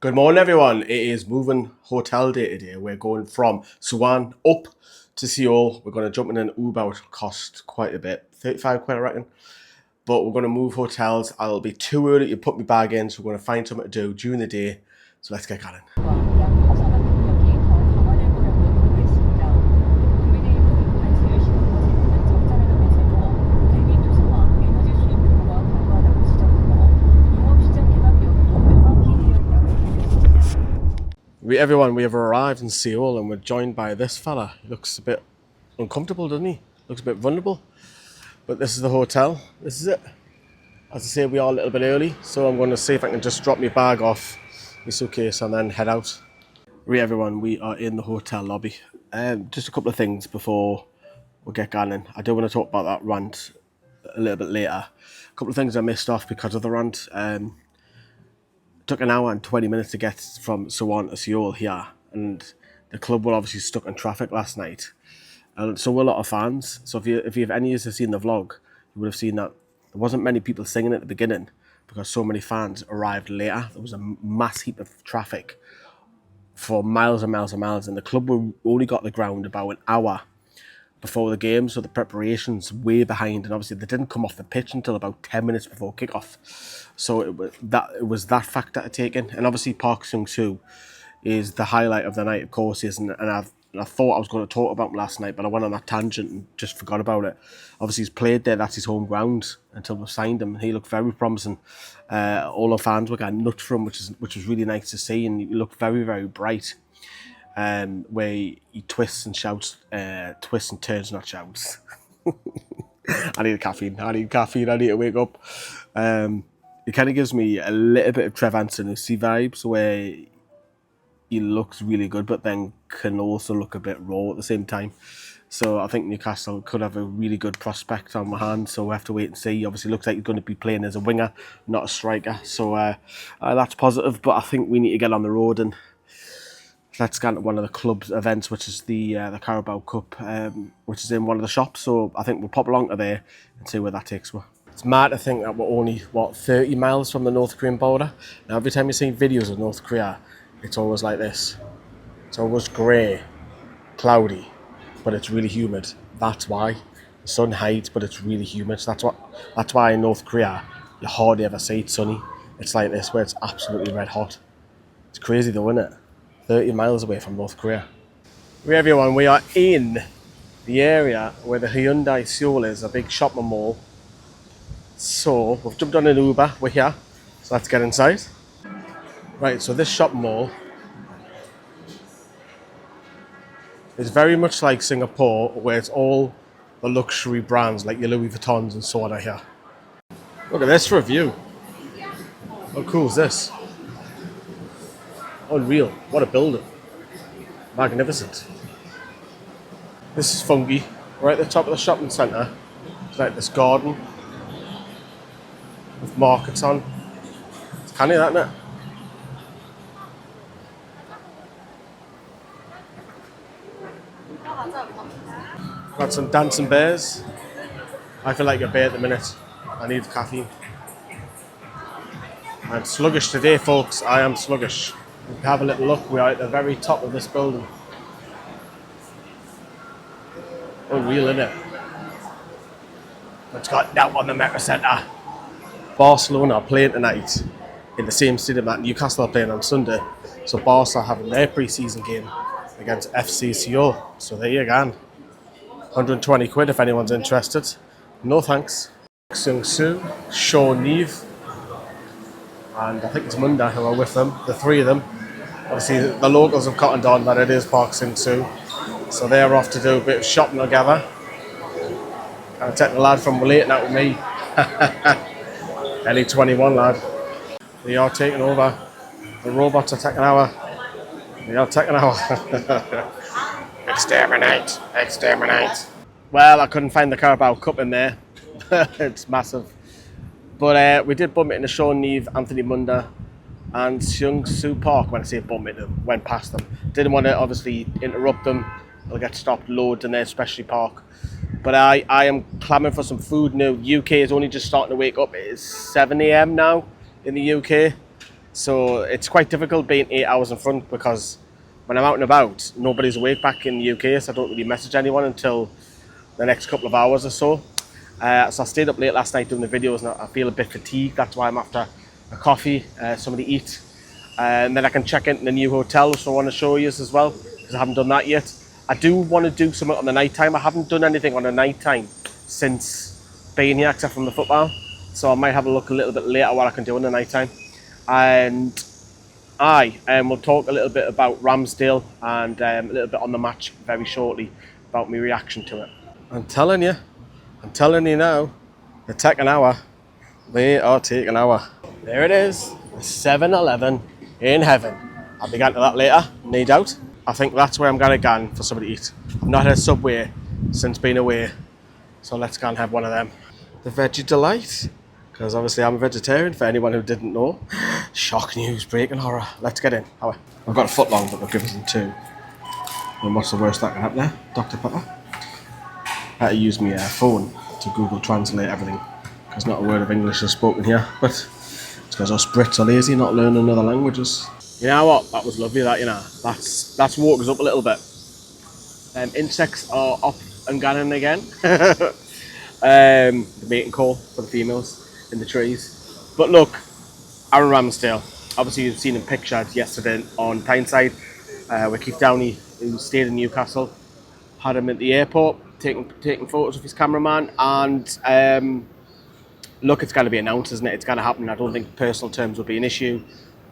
Good morning, everyone. It is moving hotel day today. We're going from Suwon up to Seoul. We're going to jump in an Uber, which will cost quite a bit, 35 quid, I reckon. But we're going to move hotels. I'll be too early to put my bag in, so we're going to find something to do during the day. So let's get going. Everyone, we have arrived in Seoul and we're joined by this fella. He looks a bit uncomfortable, doesn't he? Looks a bit vulnerable. But this is the hotel. This is it. As I say, we are a little bit early, so I'm going to see if I can just drop my bag off my suitcase and then head out. Everyone, we are in the hotel lobby. Just a couple of things before we get going. I do want to talk about that rant a little bit later. A couple of things I missed off because of the rant. Took an hour and 20 minutes to get from Suwon to Seoul here, and the club were obviously stuck in traffic last night, and so were a lot of fans. So if you have any of you seen the vlog, you would have seen that there wasn't many people singing at the beginning because so many fans arrived later. There was a mass heap of traffic for miles and miles and miles, and the club only got the ground about an hour before the game, so the preparations way behind, and obviously they didn't come off the pitch until about 10 minutes before kickoff. So it was that factor to take in, and obviously Park Seung-soo is the highlight of the night, of course, and I thought I was going to talk about him last night, but I went on that tangent and just forgot about it. Obviously he's played there, that's his home ground until we signed him. He looked very promising. All the fans were getting nuts for him, which was really nice to see, and he looked very, very bright. Where he twists and shouts, twists and turns, not shouts. I need caffeine. I need to wake up. It kind of gives me a little bit of Trevor Antonucci vibes, where he looks really good, but then can also look a bit raw at the same time. So I think Newcastle could have a really good prospect on my hands, so we have to wait and see. Obviously, it looks like he's going to be playing as a winger, not a striker. So that's positive, but I think we need to get on the road and let's get to one of the club's events, which is the Carabao Cup, which is in one of the shops. So I think we'll pop along to there and see where that takes us. It's mad to think that we're only, 30 miles from the North Korean border. Now, every time you see videos of North Korea, it's always like this. It's always grey, cloudy, but it's really humid. That's why. The sun hides, but it's really humid. So that's why in North Korea, you hardly ever see it sunny. It's like this, where it's absolutely red hot. It's crazy though, isn't it? 30 miles away from North Korea. Everyone, we are in the area where the Hyundai Seoul is, a big shopping mall. So we've jumped on an Uber, we're here, so let's get inside. Right, so this shopping mall is very much like Singapore, where it's all the luxury brands like your Louis Vuittons and so on are here. Look at this for a view. How cool is this? Unreal, what a building. Magnificent. This is funky. Right at the top of the shopping centre, it's like this garden with markets on. It's canny, that, isn't it? Got some dancing bears. I feel like a bear at the minute. I need caffeine. I'm sluggish today, folks. I am sluggish. Have a little look, we are at the very top of this building. Unreal, isn't it? It's got that on the Metro Centre. Barcelona are playing tonight in the same stadium that Newcastle are playing on Sunday. So Barca are having their pre-season game against FC Seoul. So there you go. 120 quid if anyone's interested. No thanks. Seung-soo, Sean Neave, and I think it's Munda who are with them, the three of them. Obviously, the locals have cottoned on that it is Park Seung-soo, so they're off to do a bit of shopping together. I'll take the lad from relating out with me. LE21 lad. They are taking over. The robots are taking over. They are taking over. Exterminate! Exterminate! Well, I couldn't find the Carabao Cup in there. It's massive. But we did bump it into Sean Neave, Anthony Munda, and Seung-soo Park. When I say bump it, went past them. Didn't want to obviously interrupt them. They'll get stopped loads in there, especially Park. But I am clamouring for some food now. The UK is only just starting to wake up. It is 7 a.m. now in the UK. So it's quite difficult being 8 hours in front, because when I'm out and about, nobody's awake back in the UK, so I don't really message anyone until the next couple of hours or so. So I stayed up late last night doing the videos, and I feel a bit fatigued. That's why I'm after a coffee, something to eat, and then I can check into the new hotel, so I want to show you as well, because I haven't done that yet. I do want to do something on the night time. I haven't done anything on the night time since being here, except from the football. So I might have a look a little bit later what I can do in the night time. And we'll talk a little bit about Ramsdale and a little bit on the match very shortly about my reaction to it. I'm telling you now, they're taking an hour. They are taking an hour. There it is, the 7-Eleven in heaven. I'll be getting to that later, no doubt. I think that's where I'm going to go for something to eat. I've not had a Subway since being away, so let's go and have one of them. The Veggie Delight, because obviously I'm a vegetarian, for anyone who didn't know. Shock news, breaking horror. Let's get in. Howe. I've got a foot long, but they'll give us in 2. And what's the worst that can happen there? Dr. Pepper. I had to use my phone to Google Translate everything, because not a word of English is spoken here, but it's because us Brits are lazy, not learning other languages. You know what? That was lovely, that, you know. That's woke us up a little bit. Insects are up and going again. The mating call for the females in the trees. But look, Aaron Ramsdale. Obviously, you've seen him pictured yesterday on Tyneside, where Keith Downey, who stayed in Newcastle, had him at the airport taking photos of his cameraman. And look, it's going to be announced, isn't it? It's going to happen. I don't think personal terms will be an issue.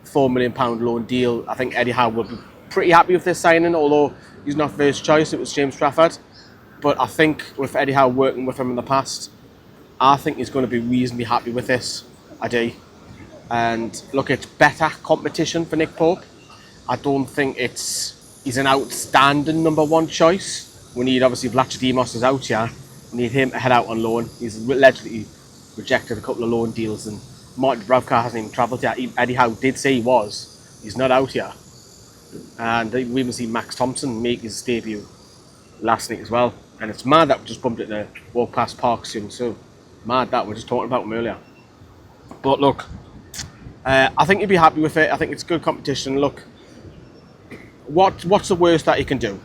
£4 million loan deal. I think Eddie Howe will be pretty happy with this signing, although he's not first choice. It was James Trafford. But I think with Eddie Howe working with him in the past, I think he's going to be reasonably happy with this. I do. And look, it's better competition for Nick Pope. I don't think he's an outstanding number 1 choice. We need, obviously, Vlachodimos is out here. We need him to head out on loan. He's allegedly rejected a couple of loan deals, and Martin Dubravka hasn't even travelled here. Eddie Howe did say he was. He's not out here. And we even see Max Thompson make his debut last night as well. And it's mad that we just bumped into walk past Park soon. So mad that we're just talking about him earlier. But look, I think you'd be happy with it. I think it's good competition. Look, what's the worst that you can do?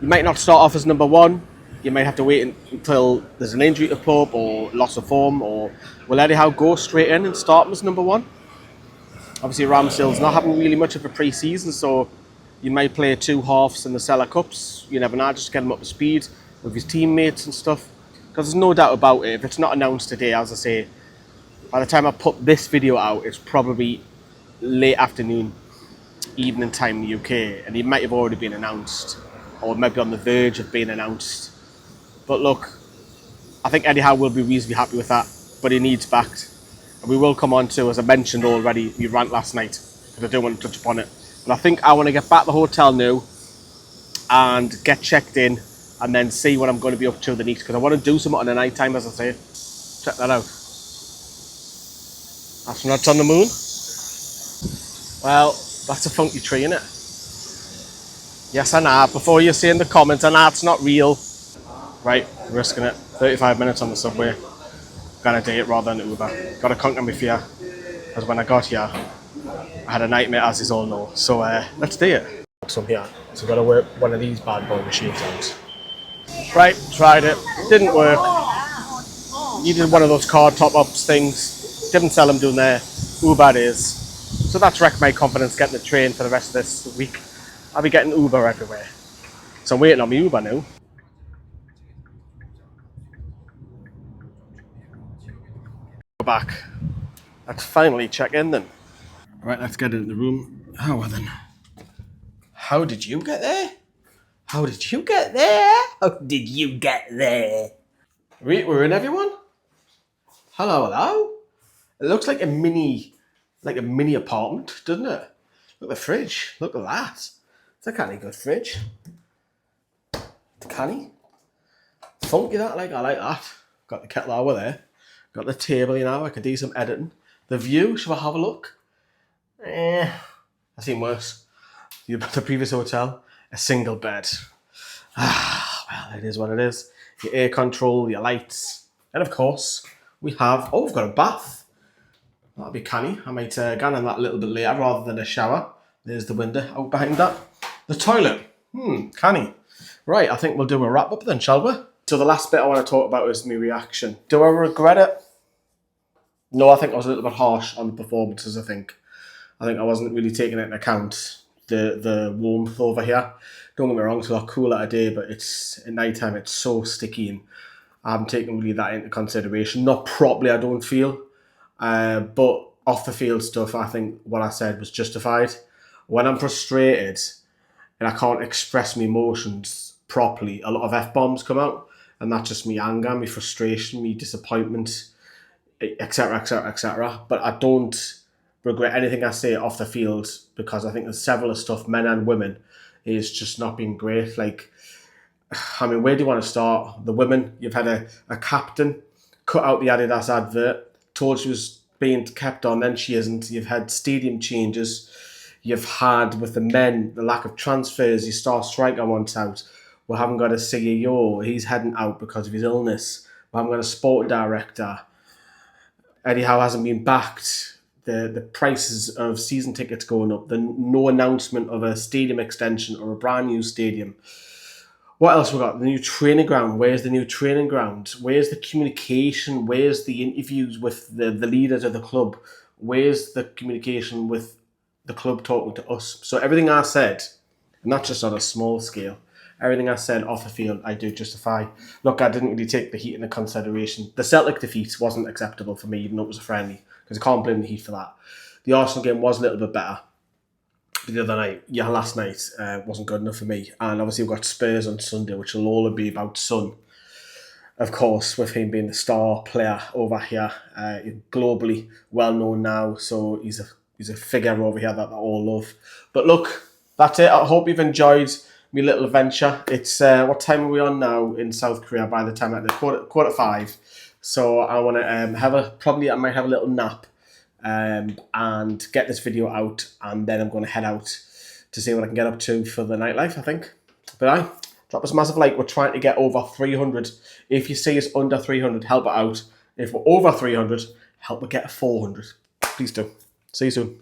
You might not start off as number 1. You might have to wait until there's an injury to Pope or loss of form, or will Eddie Howe go straight in and start him as number 1? Obviously, Ramsdale's not having really much of a pre-season, so you might play 2 halves in the Cellar Cups. You never know, just get him up to speed with his teammates and stuff. Because there's no doubt about it, if it's not announced today, as I say, by the time I put this video out, it's probably late afternoon, evening time in the UK, and he might have already been announced, or maybe on the verge of being announced. But look, I think Eddie Howe will be reasonably happy with that, but he needs backed. And we will come on to, as I mentioned already, the rant last night, because I do want to touch upon it. But I think I want to get back to the hotel now and get checked in, and then see what I'm going to be up to the next, because I want to do something on the night time, as I say. Check that out. Astronauts on the moon. Well, that's a funky tree, innit? Yes, I know. Before you say in the comments, I know it's not real. Right, risking it. 35 minutes on the subway. Gonna do it rather than Uber. Gotta conquer my fear. Because when I got here, I had a nightmare, as you all know. So let's do it. Some here. So I've got to work one of these bad boy machines out. Right, tried it. Didn't work. Needed one of those card top-ups things. Didn't sell them doing there. Uber is. So that's wrecked my confidence getting the train for the rest of this week. I'll be getting Uber everywhere. So I'm waiting on my Uber now. Go back. Let's finally check in then. Right, let's get into the room. How then? How did you get there? How did you get there? How did you get there? We're in, everyone. Hello, hello. It looks like a mini apartment, doesn't it? Look at the fridge. Look at that. It's a canny good fridge. It's canny. Funky that, I like that. Got the kettle over there. Got the table, you know, I can do some editing. The view, shall I have a look? I've seen worse. The previous hotel, a single bed. Well, it is what it is. Your air control, your lights. And of course, we've got a bath. That'll be canny. I might get on that a little bit later rather than a shower. There's the window out behind that. The toilet. Canny. Right, I think we'll do a wrap up then, shall we? So the last bit I want to talk about is my reaction. Do I regret it? No, I think I was a little bit harsh on the performances, I think I wasn't really taking into account the warmth over here. Don't get me wrong, it's a lot cooler today, but it's at night time, it's so sticky, and I haven't taken really that into consideration. Not properly, I don't feel. But off the field stuff, I think what I said was justified. When I'm frustrated and I can't express my emotions properly, a lot of F-bombs come out, and that's just me anger, me frustration, me disappointment, etc, etc, etc. But I don't regret anything I say off the field, because I think there's several stuff, men and women, is just not been great. Like, I mean, where do you want to start? The women, you've had a captain cut out the Adidas advert, told she was being kept on, then she isn't. You've had stadium changes. You've had, with the men, the lack of transfers. Your star striker wants out. We haven't got a CEO. He's heading out because of his illness. We haven't got a sport director. Eddie Howe hasn't been backed. The prices of season tickets going up. No announcement of a stadium extension or a brand new stadium. What else we got? The new training ground. Where's the new training ground? Where's the communication? Where's the interviews with the leaders of the club? Where's the communication with the club talking to us? So everything I said, and not just on a small scale, everything I said off the field, I do justify. Look, I didn't really take the Heat into consideration. The Celtic defeat wasn't acceptable for me, even though it was a friendly, because I can't blame the Heat for that. The Arsenal game was a little bit better. The other night, last night wasn't good enough for me. And obviously we've got Spurs on Sunday, which will all be about Son. Of course, with him being the star player over here, globally well known now. So he's a figure over here that they all love. But look, that's it. I hope you've enjoyed my little adventure. It's what time are we on now in South Korea? By the time at the quarter 5. So I want to I might have a little nap. And get this video out, and then I'm going to head out to see what I can get up to for the nightlife, I think. But drop us a massive like. We're trying to get over 300. If you see us under 300, help it out. If we're over 300, help it get 400. Please do. See you soon.